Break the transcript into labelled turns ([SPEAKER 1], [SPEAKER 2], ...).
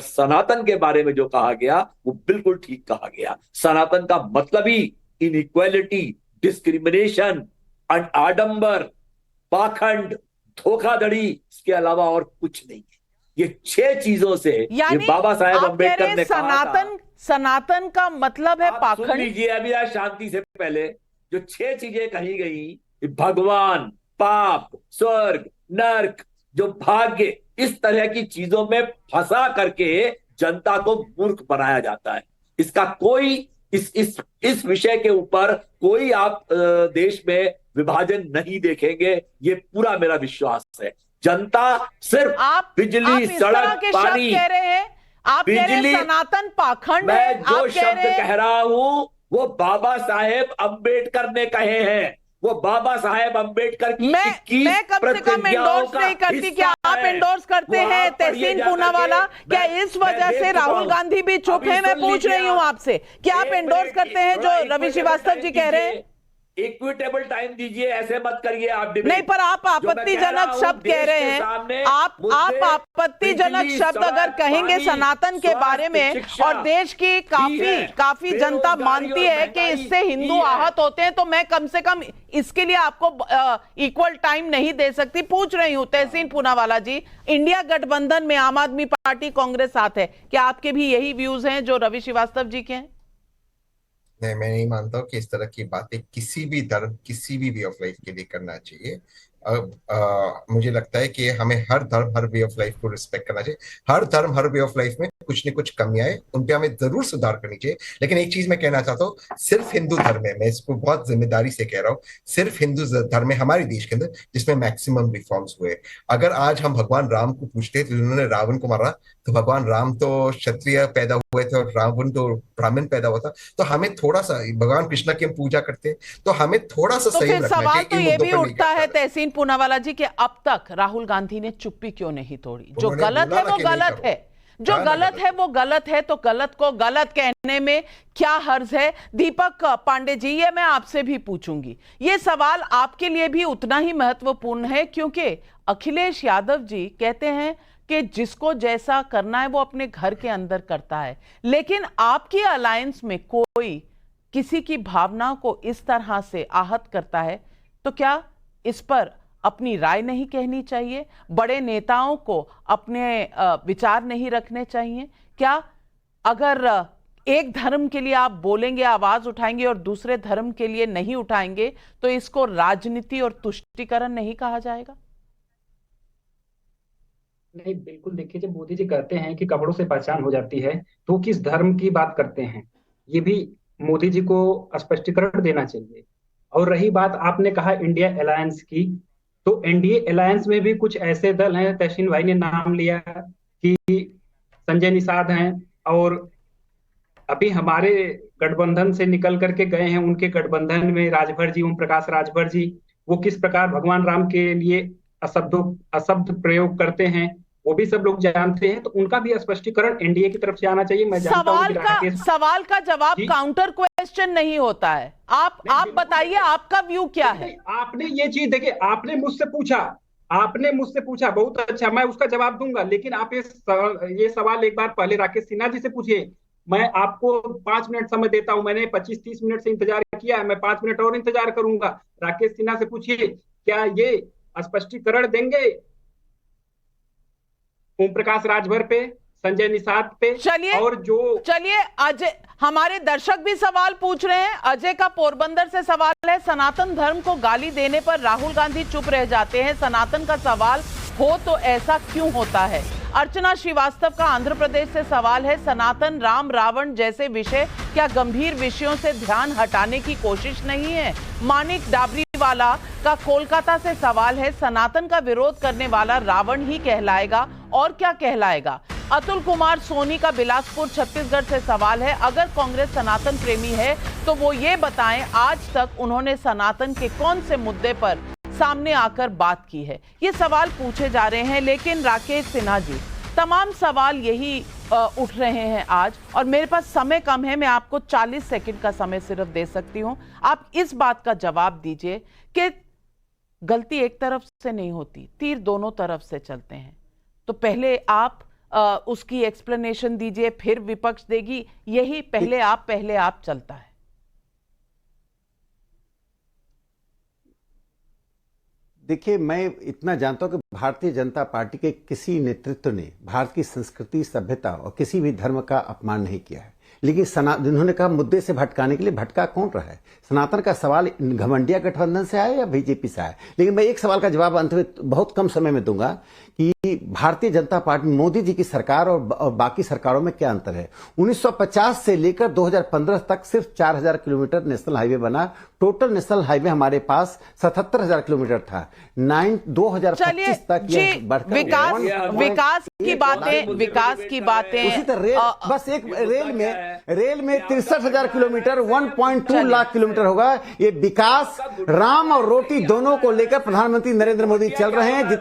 [SPEAKER 1] सनातन के बारे में जो कहा गया वो बिल्कुल ठीक कहा गया। सनातन का मतलब ही इनइक्वालिटी, डिस्क्रिमिनेशन, आडंबर, पाखंड, धोखाधड़ी, इसके अलावा और कुछ नहीं है। ये 6 चीजों से ये
[SPEAKER 2] यानी
[SPEAKER 1] बाबा साहेब
[SPEAKER 2] आप कह रहे
[SPEAKER 1] अंबेडकर
[SPEAKER 2] हैं
[SPEAKER 1] ने कहा था।
[SPEAKER 2] सनातन का मतलब है
[SPEAKER 1] आप सुन
[SPEAKER 2] पाखंड।
[SPEAKER 1] लीजिए अभी आज शांति से पहले, जो 6 चीजें कही गई, भगवान, पाप, स्वर्ग, नर्क, जो भाग्य, इस तरह की चीजों में फंसा करके जनता को मूर्ख बनाया जाता है। इसका कोई इस विषय के ऊपर कोई आप देश में विभाजन नहीं देखेंगे, ये पूरा मेरा विश्वास है। जनता सिर्फ
[SPEAKER 2] आप
[SPEAKER 1] बिजली,
[SPEAKER 2] आप इस तरह
[SPEAKER 1] सड़क,
[SPEAKER 2] के शब्द
[SPEAKER 1] पानी,
[SPEAKER 2] कह रहे हैं। आप कह रहे हैं
[SPEAKER 1] बिजली।
[SPEAKER 2] सनातन पाखंड है।
[SPEAKER 1] मैं जो
[SPEAKER 2] आप कह
[SPEAKER 1] शब्द
[SPEAKER 2] रहे हैं
[SPEAKER 1] कह रहा हूं वो बाबा साहेब अंबेडकर ने कहे हैं। वो बाबा साहेब अंबेडकर की
[SPEAKER 2] मैं
[SPEAKER 1] 21
[SPEAKER 2] कम से कम
[SPEAKER 1] प्रतिज्ञाओं
[SPEAKER 2] एंडोर्स
[SPEAKER 1] का
[SPEAKER 2] नहीं करती। क्या
[SPEAKER 1] हिस्सा
[SPEAKER 2] आप
[SPEAKER 1] है।
[SPEAKER 2] एंडोर्स करते
[SPEAKER 1] वो
[SPEAKER 2] हैं
[SPEAKER 1] आप पढ़िए
[SPEAKER 2] तहसीन
[SPEAKER 1] जाकर के।
[SPEAKER 2] पूनावाला? क्या इस
[SPEAKER 1] मैं
[SPEAKER 2] वजह
[SPEAKER 1] देख
[SPEAKER 2] से
[SPEAKER 1] चुका
[SPEAKER 2] राहुल
[SPEAKER 1] हूं।
[SPEAKER 2] गांधी भी चुप
[SPEAKER 1] अभी
[SPEAKER 2] है? मैं
[SPEAKER 1] सुन
[SPEAKER 2] पूछ
[SPEAKER 1] लीजिए
[SPEAKER 2] रही हूं
[SPEAKER 1] आप।
[SPEAKER 2] आपसे, क्या आप
[SPEAKER 1] एक
[SPEAKER 2] एंडोर्स
[SPEAKER 1] मिनट,
[SPEAKER 2] करते हैं जो
[SPEAKER 1] थोड़ा
[SPEAKER 2] रवि
[SPEAKER 1] इक्विटेबल
[SPEAKER 2] श्रीवास्तव
[SPEAKER 1] टाइम
[SPEAKER 2] जी कह रहे हैं?
[SPEAKER 1] दीजिए। इक्विटेबल टाइम दीजिए, ऐसे मत करिए आप
[SPEAKER 2] नहीं,
[SPEAKER 1] डिबेट।
[SPEAKER 2] पर आप
[SPEAKER 1] जो मैं कह रहा
[SPEAKER 2] आपत्तिजनक
[SPEAKER 1] हूं
[SPEAKER 2] शब्द कह
[SPEAKER 1] देश
[SPEAKER 2] रहे
[SPEAKER 1] के
[SPEAKER 2] हैं।
[SPEAKER 1] सामने
[SPEAKER 2] आप
[SPEAKER 1] मुद्दे
[SPEAKER 2] आपत्तिजनक
[SPEAKER 1] बिजली,
[SPEAKER 2] शब्द अगर
[SPEAKER 1] सड़क,
[SPEAKER 2] कहेंगे
[SPEAKER 1] पानी,
[SPEAKER 2] सनातन के बारे
[SPEAKER 1] स्वास्थ्य,
[SPEAKER 2] में,
[SPEAKER 1] शिक्षा
[SPEAKER 2] और देश की
[SPEAKER 1] ही है।
[SPEAKER 2] काफी जनता
[SPEAKER 1] बेरोजगारी
[SPEAKER 2] मानती
[SPEAKER 1] और
[SPEAKER 2] है कि
[SPEAKER 1] महंगाई
[SPEAKER 2] इससे
[SPEAKER 1] ही
[SPEAKER 2] हिंदू
[SPEAKER 1] है।
[SPEAKER 2] आहत होते हैं, तो मैं कम से कम इसके लिए आपको इक्वल टाइम नहीं दे सकती। पूछ रही हूं तहसीन पूनावाला जी, इंडिया गठबंधन में आम आदमी पार्टी, कांग्रेस साथ है, क्या आपके भी यही व्यूज हैं जो रवि श्रीवास्तव जी के हैं?
[SPEAKER 3] नहीं, मैं नहीं मानता हूँ कि इस तरह की बातें किसी भी धर्म, किसी भी वे ऑफ लाइफ के लिए करना चाहिए। अब मुझे लगता है कि हमें हर धर्म, हर वे ऑफ लाइफ को रिस्पेक्ट करना चाहिए। हर धर्म, हर वे ऑफ लाइफ में कुछ न कुछ कमियां हैं, उन पे हमें जरूर सुधार करनी चाहिए। लेकिन एक चीज मैं कहना चाहता हूँ, सिर्फ हिंदू धर्म है, मैं इसको बहुत जिम्मेदारी से कह रहा हूँ, सिर्फ हिंदू धर्म है हमारे देश के अंदर जिसमें मैक्सिमम रिफॉर्म्स हुए। अगर आज हम भगवान राम को पूछते हैं तो जिन्होंने रावण को मारा, तो भगवान राम तो क्षत्रिय पैदा हुए थे और रावण तो ब्राह्मण पैदा हुआ था। तो हमें थोड़ा सा, भगवान कृष्ण की हम पूजा करते हैं, तो हमें थोड़ा सा
[SPEAKER 2] तो फिर
[SPEAKER 3] संयम रखना
[SPEAKER 2] सवाल
[SPEAKER 3] चाहिए,
[SPEAKER 2] तो
[SPEAKER 3] इन
[SPEAKER 2] ये
[SPEAKER 3] मुद्दों
[SPEAKER 2] भी
[SPEAKER 3] पर नहीं
[SPEAKER 2] उठता है
[SPEAKER 3] जाना।
[SPEAKER 2] तहसीन पूनावाला जी कि अब तक राहुल गांधी ने चुप्पी क्यों नहीं तोड़ी? जो
[SPEAKER 3] उन्होंने
[SPEAKER 2] गलत
[SPEAKER 3] बोला
[SPEAKER 2] है
[SPEAKER 3] ना
[SPEAKER 2] वो
[SPEAKER 3] कि नहीं
[SPEAKER 2] गलत
[SPEAKER 3] करो।
[SPEAKER 2] है, जो
[SPEAKER 3] कहा ना
[SPEAKER 2] गलत
[SPEAKER 3] गलत
[SPEAKER 2] है
[SPEAKER 3] है।
[SPEAKER 2] वो गलत है, तो गलत को गलत कहने में क्या हर्ज है? दीपक पांडे जी, ये मैं आपसे भी पूछूंगी। ये सवाल आपके लिए भी उतना ही महत्वपूर्ण है, क्योंकि अखिलेश यादव जी कहते हैं कि जिसको जैसा करना है वो अपने घर के अंदर करता है, लेकिन आपकी अलायंस में कोई किसी की भावना को इस तरह से आहत करता है, तो क्या इस पर अपनी राय नहीं कहनी चाहिए? बड़े नेताओं को अपने विचार नहीं रखने चाहिए क्या? अगर एक धर्म के लिए आप बोलेंगे, आवाज उठाएंगे और दूसरे धर्म के लिए नहीं उठाएंगे, तो इसको राजनीति और तुष्टीकरण नहीं कहा जाएगा?
[SPEAKER 4] नहीं, बिल्कुल। देखिए, जब मोदी जी कहते हैं कि कपड़ों से पहचान हो जाती है, तो वो किस धर्म की बात करते हैं, ये भी मोदी जी को स्पष्टीकरण देना चाहिए। और रही बात, आपने कहा इंडिया अलायंस की, तो एनडीए अलायंस में भी कुछ ऐसे दल हैं, तहसीन भाई ने नाम लिया कि संजय निषाद हैं, और अभी हमारे गठबंधन से निकल करके गए हैं, उनके गठबंधन में राजभर जी, ओम प्रकाश राजभर जी, वो किस प्रकार भगवान राम के लिए अशब्द प्रयोग करते हैं, वो भी सब लोग जानते हैं। तो उनका भी स्पष्टीकरण एनडीए की तरफ से आना चाहिए। मैं जानता हूँ कि राकेश
[SPEAKER 2] सवाल का जवाब
[SPEAKER 4] जी,
[SPEAKER 2] काउंटर क्वेश्चन नहीं होता है। आप
[SPEAKER 4] बिल्कुल
[SPEAKER 2] बताइए,
[SPEAKER 4] नहीं।
[SPEAKER 2] आपका व्यू क्या
[SPEAKER 4] नहीं,
[SPEAKER 2] है?
[SPEAKER 4] नहीं, आपने ये चीज देखिए, आपने मुझसे पूछा, बहुत अच्छा, मैं उसका जवाब दूंगा। लेकिन आप ये सवाल एक बार पहले राकेश सिन्हा जी से पूछिए। मैं आपको 5 मिनट समय देता हूं, मैंने 25-30 मिनट से इंतजार किया है, मैं 5 मिनट और इंतजार करूंगा। राकेश सिन्हा से पूछिए, क्या ये स्पष्टीकरण देंगे ओम प्रकाश राजभर पे, संजय निषाद पे,
[SPEAKER 2] चलिए
[SPEAKER 4] और जो
[SPEAKER 2] चलिए, अजय, हमारे दर्शक भी सवाल पूछ रहे हैं। अजय का पोरबंदर से सवाल है, सनातन धर्म को गाली देने पर राहुल गांधी चुप रह जाते हैं, सनातन का सवाल हो तो ऐसा क्यों होता है? अर्चना श्रीवास्तव का आंध्र प्रदेश से सवाल है, सनातन, राम, रावण जैसे विषय क्या गंभीर विषयों से ध्यान हटाने की कोशिश नहीं है? मानिक डाबरीवाला का कोलकाता से सवाल है, सनातन का विरोध करने वाला रावण ही कहलाएगा और क्या कहलाएगा? अतुल कुमार सोनी का बिलासपुर छत्तीसगढ़ से सवाल है, अगर कांग्रेस सनातन प्रेमी है तो वो ये बताएं आज तक उन्होंने सनातन के कौन से मुद्दे पर सामने आकर बात की है? ये सवाल पूछे जा रहे हैं। लेकिन राकेश सिन्हा जी, तमाम सवाल यही उठ रहे हैं आज, और मेरे पास समय कम है, मैं आपको 40 सेकंड का समय सिर्फ दे सकती हूं। आप इस बात का जवाब दीजिए कि गलती एक तरफ से नहीं होती, तीर दोनों तरफ से चलते हैं। तो पहले आप उसकी एक्सप्लेनेशन दीजिए, फिर विपक्ष देगी, यही पहले आप चलता है।
[SPEAKER 5] देखिए, मैं इतना जानता हूं कि भारतीय जनता पार्टी के किसी नेतृत्व ने भारत की संस्कृति, सभ्यता और किसी भी धर्म का अपमान नहीं किया है। लेकिन जिन्होंने कहा मुद्दे से भटकाने के लिए, भटका कौन रहा है? सनातन का सवाल घमंडिया गठबंधन से आया या बीजेपी से आया? लेकिन मैं एक सवाल का जवाब अंत में बहुत कम समय में दूंगा कि भारतीय जनता पार्टी, मोदी जी की सरकार और बाकी सरकारों में क्या अंतर है। 1950 से लेकर 2015 तक सिर्फ 4000 किलोमीटर नेशनल हाईवे बना। टोटल नेशनल हाईवे हमारे पास 77,000 किलोमीटर था। 2025 तक यह बढ़कर
[SPEAKER 2] विकास की बातें
[SPEAKER 5] उसी तरह बस एक रेल में 63,000 किलोमीटर, 1.2 लाख किलोमीटर होगा। ये विकास, राम और रोटी दोनों को लेकर प्रधानमंत्री नरेंद्र मोदी चल रहे हैं।